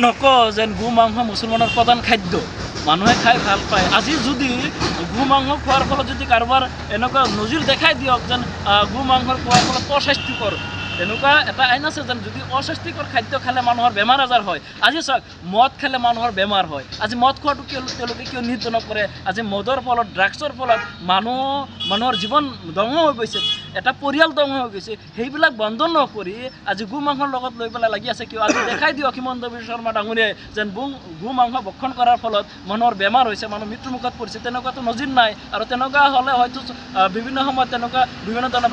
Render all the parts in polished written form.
নকওঁ যেন গো মাংস মুছলমানৰ প্ৰধান খাদ্য, মানুহে খাই ভাল পায়। আজি যদি গো মাংস খোৱাৰ ফলত যদি কাৰোবাৰ এনেকুৱা নজিৰ দেখাই দিয়ক যেন গো মাংস খোৱাৰ ফলত অস্বাস্থ্যকৰ, তেনেকুৱা এটা আইন আছে যেন যদি অস্বাস্থ্যকৰ খাদ্য খালে মানুহৰ বেমাৰ আজাৰ হয়। আজি চাওক, মদ খালে মানুহৰ বেমাৰ হয়। আজি মদ খোৱাটো তেওঁলোকে কিয় নিষিদ্ধ নকৰে? আজি মদৰ ফলত, ড্ৰাগছৰ ফলত মানুহৰ জীৱন ধ্বংস হৈ গৈছে, এটা পৰিয়াল ধ্বংস হৈ গৈছে। সেইবিলাক বন্ধ নকৰি আজি গো মাংসৰ লগত লৈ পেলাই লাগি আছে কিয়? আজি দেখাই দিয়ক হিমন্ত বিশ্ব শৰ্মা ডাঙৰীয়াই যেন গো মাংস ভক্ষণ কৰাৰ ফলত মানুহৰ বেমাৰ হৈছে, মানুহ মৃত্যুমুখত পৰিছে। তেনেকুৱাতো নজিৰ নাই। আৰু তেনেকুৱা হ'লে হয়তো বিভিন্ন সময়ত তেনেকুৱা বিভিন্ন ধৰণৰ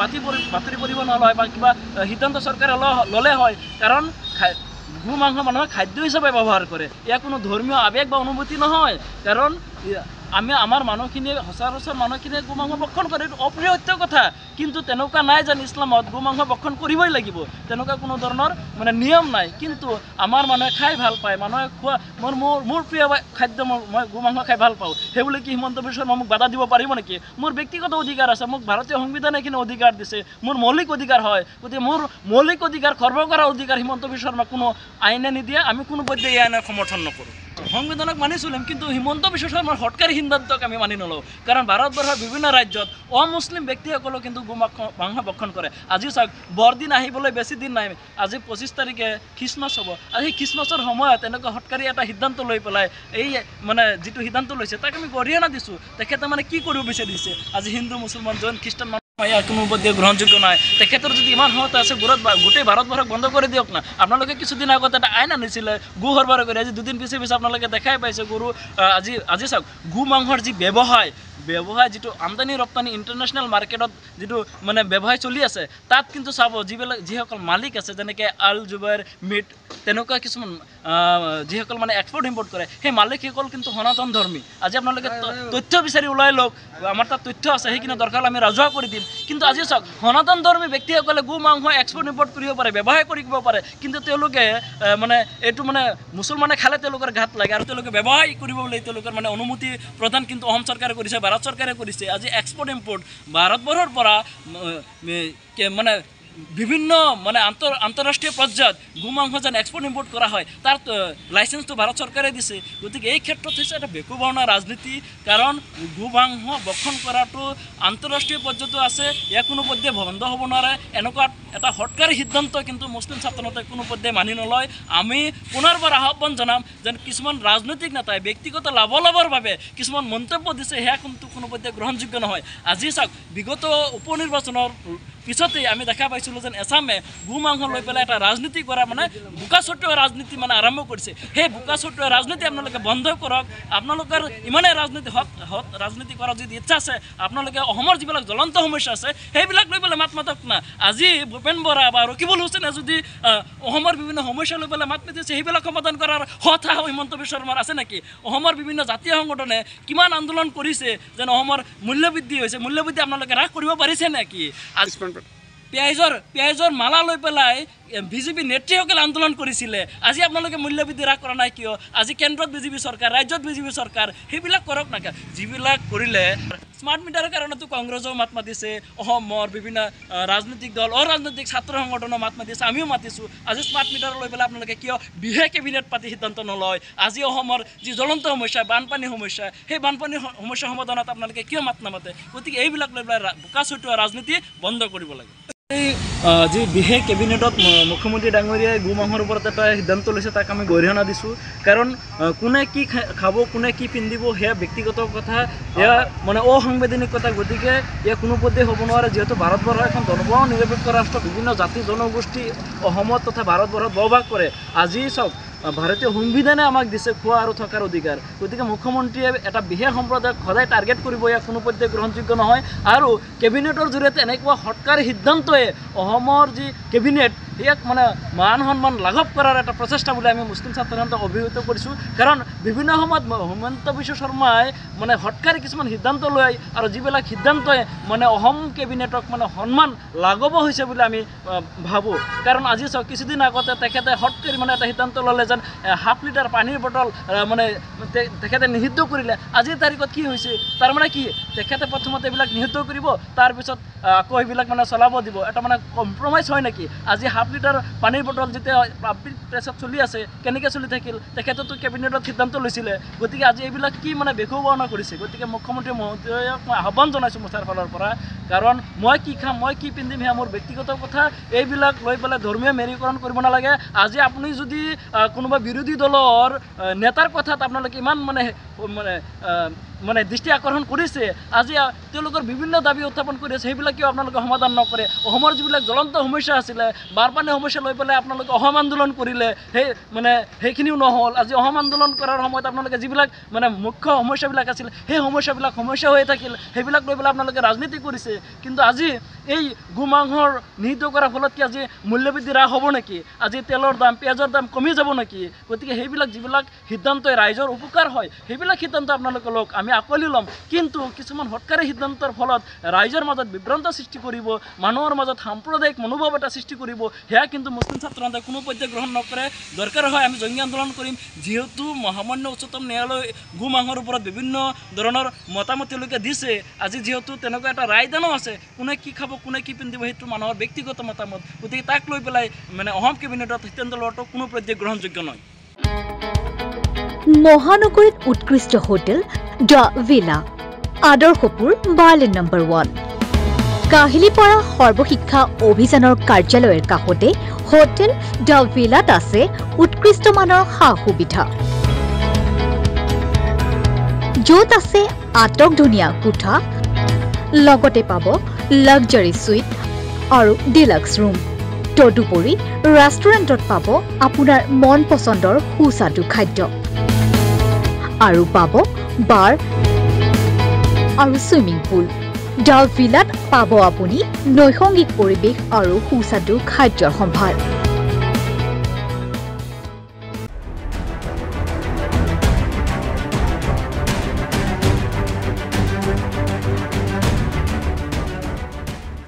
বাতৰি পৰিব নহ'লে হয় বা কিবা সিদ্ধান্ত চৰকাৰে ল'লে হয়। কাৰণ গো মাংস মানুহে খাদ্য হিচাপে ব্যৱহাৰ কৰে। ইয়াৰ কোনো ধৰ্মীয় আৱেগ বা অনুভূতি নহয়। কাৰণ আমাৰ মানুহখিনিয়ে সচৰাচৰ মানুহখিনিয়ে গো মাংস ভক্ষণ কৰে, এইটো অপ্ৰিয় সত্য কথা। কিন্তু তেনেকুৱা নাই যেন ইছলামত গো মাংস ভক্ষণ কৰিবই লাগিব, তেনেকুৱা কোনো ধৰণৰ নিয়ম নাই। কিন্তু আমাৰ মানুহে খাই ভাল পায়, মানুহে খোৱা মোৰ প্ৰিয় খাদ্য, মই গো মাংস খাই ভাল পাওঁ। সেইবুলি কি হিমন্ত বিশ্ব শৰ্মা মোক বাধা দিব পাৰিব নেকি? মোৰ ব্যক্তিগত অধিকাৰ আছে, মোক ভাৰতীয় সংবিধানে এইখিনি অধিকাৰ দিছে, মোৰ মৌলিক অধিকাৰ হয়। গতিকে মোৰ মৌলিক অধিকাৰ খৰ্ব কৰাৰ অধিকাৰ হিমন্ত বিশ্ব শৰ্মা কোনো আইনে নিদিয়ে। আমি কোনো পধ্যে এই আইনৰ সমৰ্থন নকৰোঁ। সংবিধানক মানি চলিম, কিন্তু হিমন্ত বিশ্ব শৰ্মাৰ হঠকাৰী সিদ্ধান্তক আমি মানি নলওঁ। কাৰণ ভাৰতবৰ্ষৰ বিভিন্ন ৰাজ্যত অমুছলিম ব্যক্তিসকলেও কিন্তু গো মাংস ভক্ষণ কৰে। আজি চাওক, বৰদিন আহিবলৈ বেছি দিন নাই। আজি 25 তাৰিখে খ্ৰীষ্টমাছ হ'ব। আজি খ্ৰীষ্টমাছৰ সময়ত এনেকুৱা হঠকাৰী এটা সিদ্ধান্ত লৈ পেলাই এই যিটো সিদ্ধান্ত লৈছে তাক আমি গৰিহণা দিছোঁ। তেখেতে কি কৰিব বিচাৰিছে? আজি হিন্দু, মুছলমান, জৈন, খ্ৰীষ্টান ইয়াৰ কোনো পধ্যে গ্ৰহণযোগ্য নাই। তেখেতৰ যদি ইমান ক্ষমতা আছে, গোটেই ভাৰতবৰ্ষক বন্ধ কৰি দিয়ক না। আপোনালোকে কিছুদিন আগত এটা আইন আনিছিলে গো সৰবৰাহ কৰি। আজি দুদিন পিছে আপোনালোকে দেখাই পাইছে গৰু আজি চাওক, গো মাংসৰ যি ব্যৱসায় যিটো আমদানি ৰপ্তানি ইণ্টাৰনেশ্যনেল মাৰ্কেটত যিটো ব্যৱসায় চলি আছে, তাত কিন্তু চাব যিসকল মালিক আছে, যেনেকৈ আল জুবাইৰ মিট, তেনেকুৱা কিছুমান যিসকল এক্সপৰ্ট ইম্পৰ্ট কৰে, সেই মালিকসকল কিন্তু সনাতন ধৰ্মী। আজি আপোনালোকে তথ্য বিচাৰি ওলাই লওক, আমাৰ তাত তথ্য আছে, সেইখিনি দৰকাৰ আমি ৰাজহুৱা কৰি দিম। কিন্তু আজি চাওক, সনাতন ধৰ্মী ব্যক্তিসকলে গো মাংস এক্সপৰ্ট ইম্পৰ্ট কৰিব পাৰে, ব্যৱসায় কৰিব পাৰে। কিন্তু তেওঁলোকে এইটো মুছলমানে খালে তেওঁলোকৰ ঘাট লাগে, আৰু তেওঁলোকে ব্যৱসায় কৰিব বুলি তেওঁলোকৰ অনুমতি প্ৰদান কিন্তু অসম চৰকাৰে কৰিছে, ভাৰত চৰকাৰে কৰিছে। আজি এক্সপৰ্ট ইম্পৰ্ট ভাৰতবৰ্ষৰ পৰা বিভিন্ন আন্তঃৰাষ্ট্ৰীয় পৰ্যায়ত গো মাংস যেন এক্সপৰ্ট ইম্পৰ্ট কৰা হয়, তাৰ লাইচেঞ্চটো ভাৰত চৰকাৰে দিছে। গতিকে এই ক্ষেত্ৰত হৈছে এটা বেকুবৰ্ণা ৰাজনীতি। কাৰণ গো মাংস ভক্ষণ কৰাটো আন্তঃৰাষ্ট্ৰীয় পৰ্যায়তো আছে, ইয়াক কোনো পধ্যে বন্ধ হ'ব নোৱাৰে। এনেকুৱা এটা হঠকাৰী সিদ্ধান্ত কিন্তু মুছলিম ছাত্ৰনেতাই কোনো পধ্যে মানি নলয়। আমি পুনৰবাৰ আহ্বান জনাম যেন কিছুমান ৰাজনৈতিক নেতাই ব্যক্তিগত লাভালাভৰ বাবে কিছুমান মন্তব্য দিছে, সেয়া কিন্তু কোনো পধ্যে গ্ৰহণযোগ্য নহয়। আজি চাওক, বিগত উপ নিৰ্বাচনৰ পিছতেই আমি দেখা পাইছিলোঁ যেন এছামে গো মাংস লৈ পেলাই এটা ৰাজনীতি কৰা বোকাচটুৱা ৰাজনীতি আৰম্ভ কৰিছে। সেই বোকাচটুৱা ৰাজনীতি আপোনালোকে বন্ধ কৰক। আপোনালোকৰ ইমানেই ৰাজনীতি কৰাৰ যদি ইচ্ছা আছে, আপোনালোকে অসমৰ যিবিলাক জ্বলন্ত সমস্যা আছে সেইবিলাক লৈ পেলাই মাত মাতক না। আজি ভূপেন বৰা বা ৰকিবুল হুছেইনে যদি অসমৰ বিভিন্ন সমস্যা লৈ পেলাই মাত মাতিছে, সেইবিলাক সমাধান কৰাৰ সাহস হিমন্ত বিশ্ব শৰ্মাৰ আছে নেকি? অসমৰ বিভিন্ন জাতীয় সংগঠনে কিমান আন্দোলন কৰিছে যেন অসমৰ মূল্যবৃদ্ধি হৈছে, মূল্যবৃদ্ধি আপোনালোকে হ্ৰাস কৰিব পাৰিছে নেকি? পিঁয়াজৰ মালা লৈ পেলাই বিজেপি নেত্ৰীসকলে আন্দোলন কৰিছিলে, আজি আপোনালোকে মূল্যবৃদ্ধি হ্ৰাস কৰা নাই কিয়? আজি কেন্দ্ৰত বিজেপি চৰকাৰ, ৰাজ্যত বিজেপি চৰকাৰ, সেইবিলাক কৰক না। যিবিলাক কৰিলে স্মাৰ্ট মিটাৰৰ কাৰণেতো কংগ্ৰেছেও মাত মাতিছে, অসমৰ বিভিন্ন ৰাজনৈতিক দল, অৰাজনৈতিক ছাত্ৰ সংগঠনেও মাত মাতিছে, আমিও মাতিছোঁ। আজি স্মাৰ্ট মিটাৰ লৈ পেলাই আপোনালোকে কিয় বিশেষ কেবিনেট পাতি সিদ্ধান্ত নলয়? আজি অসমৰ যি জ্বলন্ত সমস্যা, বানপানী সমস্যা, সেই বানপানী সমস্যা সমাধানত আপোনালোকে কিয় মাত নামাতে? গতিকে এইবিলাক লৈ পেলাই বোকাচটুৱা ৰাজনীতি বন্ধ কৰিব লাগে। যি বিশেষ কেবিনেটত মুখ্যমন্ত্ৰী ডাঙৰীয়াই গো মাংসৰ ওপৰত এটা সিদ্ধান্ত লৈছে, তাক আমি গৰিহণা দিছোঁ। কাৰণ কোনে কি খাব, কোনে কি পিন্ধিব, সেয়া ব্যক্তিগত কথা, এয়া অসাংবিধানিক কথা। গতিকে এয়া কোনো পধ্যে হ'ব নোৱাৰে। যিহেতু ভাৰতবৰ্ষ এখন ধৰ্ম নিৰপেক্ষ ৰাষ্ট্ৰ, বিভিন্ন জাতি জনগোষ্ঠী অসমত তথা ভাৰতবৰ্ষত বসবাস কৰে। আজি চাওক, ভাৰতীয় সংবিধানে আমাক দিছে খোৱা আৰু থকাৰ অধিকাৰ। গতিকে মুখ্যমন্ত্ৰীয়ে এটা বিশেষ সম্প্ৰদায়ক সদায় টাৰ্গেট কৰিব, ইয়াক কোনো পধ্যে গ্ৰহণযোগ্য নহয়। আৰু কেবিনেটৰ জৰিয়তে এনেকুৱা হঠকাৰী সিদ্ধান্তই অসমৰ যি কেবিনেট, ইয়াক মান সন্মান লাঘৱ কৰাৰ এটা প্ৰচেষ্টা বুলি আমি মুছলিম ছাত্ৰসন্থাক অভিহিত কৰিছোঁ। কাৰণ বিভিন্ন সময়ত হিমন্ত বিশ্ব শৰ্মাই হঠকাৰী কিছুমান সিদ্ধান্ত লৈ, আৰু যিবিলাক সিদ্ধান্তই অসম কেবিনেটক সন্মান লাঘৱ হৈছে বুলি আমি ভাবোঁ। কাৰণ আজি চাওক, কিছুদিন আগতে তেখেতে হঠকাৰী এটা সিদ্ধান্ত ল'লে যেন হাফ লিটাৰ পানীৰ বটল তেখেতে নিষিদ্ধ কৰিলে। আজিৰ তাৰিখত কি হৈছে? তাৰমানে কি, তেখেতে প্ৰথমতে এইবিলাক নিষিদ্ধ কৰিব, তাৰপিছত আকৌ এইবিলাক চলাব দিব। এটা কম্প্ৰমাইজ হয় নেকি? আজি হাফ লিটাৰ পানীৰ বটল যেতিয়া পাব্লিক প্লেছত চলি আছে কেনেকৈ চলি থাকিল তেখেতেতো কেবিনেটত সিদ্ধান্ত লৈছিলে গতিকে আজি এইবিলাক কি মানে বেখুবৰ্ণনা কৰিছে গতিকে মুখ্যমন্ত্ৰী মহোদয়ক মই আহ্বান জনাইছোঁ মোৰ ফালৰ পৰা কাৰণ মই কি খাম মই কি পিন্ধিম সেয়া মোৰ ব্যক্তিগত কথা এইবিলাক লৈ পেলাই ধৰ্মীয় মেৰীকৰণ কৰিব নালাগে আজি আপুনি যদি কোনোবা বিৰোধী দলৰ নেতাৰ কথাত আপোনালোকে ইমান মানে দৃষ্টি আকৰ্ষণ কৰিছে আজি তেওঁলোকৰ বিভিন্ন দাবী উত্থাপন কৰি আছে সেইবিলাক কিয় আপোনালোকে সমাধান নকৰে অসমৰ যিবিলাক জ্বলন্ত সমস্যা আছিলে বানপানী সমস্যা লৈ পেলাই আপোনালোকে অসম আন্দোলন কৰিলে সেইখিনিও নহ'ল আজি অসম আন্দোলন কৰাৰ সময়ত আপোনালোকে যিবিলাক মানে মুখ্য সমস্যাবিলাক আছিল সেই সমস্যা হৈ থাকিল সেইবিলাক লৈ পেলাই আপোনালোকে ৰাজনীতি কৰিছে কিন্তু আজি এই গোমাংসৰ নিহিত কৰাৰ ফলত কি আজি মূল্যবৃদ্ধি হ্ৰাস হ'ব নেকি আজি তেলৰ দাম পিঁয়াজৰ দাম কমি যাব নেকি গতিকে সেইবিলাক যিবিলাক সিদ্ধান্তই ৰাইজৰ উপকাৰ হয় সেইবিলাক সিদ্ধান্ত আপোনালোকে লওক আমি আকোৱালি ল'ম কিন্তু কিছুমান হঠকাৰী সিদ্ধান্তৰ ফলত ৰাইজৰ মাজত বিভ্ৰান্ত সৃষ্টি কৰিব মানুহৰ মাজত সাম্প্ৰদায়িক মনোভাৱ এটা সৃষ্টি কৰিব সেয়া কিন্তু মুছলিম ছাত্ৰ সন্থাই কোনো পৰ্যায় গ্ৰহণ নকৰে দৰকাৰ হয় আমি জঙ্গী আন্দোলন কৰিম যিহেতু মহামান্য উচ্চতম ন্যায়ালয় গোমাংসৰ ওপৰত বিভিন্ন ধৰণৰ মতামত তেওঁলোকে দিছে আজি যিহেতু তেনেকুৱা এটা ৰায়দানো আছে কোনে কি খাব কোনে কি পিন্ধিব সেইটো মানুহৰ ব্যক্তিগত মতামত গতিকে তাক লৈ পেলাই মানে অসম কেবিনেটত সিদ্ধান্ত লোৱাটো কোনো পৰ্যায় গ্ৰহণযোগ্য নহয় মহানগৰীত উৎকৃষ্ট হোটেল দ্য ভিলা আদৰ্শপুৰ বাৰ্লিন নম্বৰ 1 কাহিলীপাৰা সৰ্বশিক্ষা অভিযানৰ কাৰ্যালয়ৰ কাষতে হোটেল দ্য ভিলাত আছে উৎকৃষ্ট মানৰ সা সুবিধা য'ত আছে আটকধুনীয়া কোঠা লগতে পাব লাক্সাৰি সুইট আৰু ডিলাক্স ৰুম তদুপৰি ৰেষ্টুৰেণ্টত পাব আপোনাৰ মন পছন্দৰ সুস্বাদু খাদ্য আৰু পাব বাৰ আৰু সুইমিং পুল দ্য ভিলাত পাব আপুনি নৈসংগিক পৰিৱেশ আৰু সুস্বাদু খাদ্যৰ সম্ভাৰ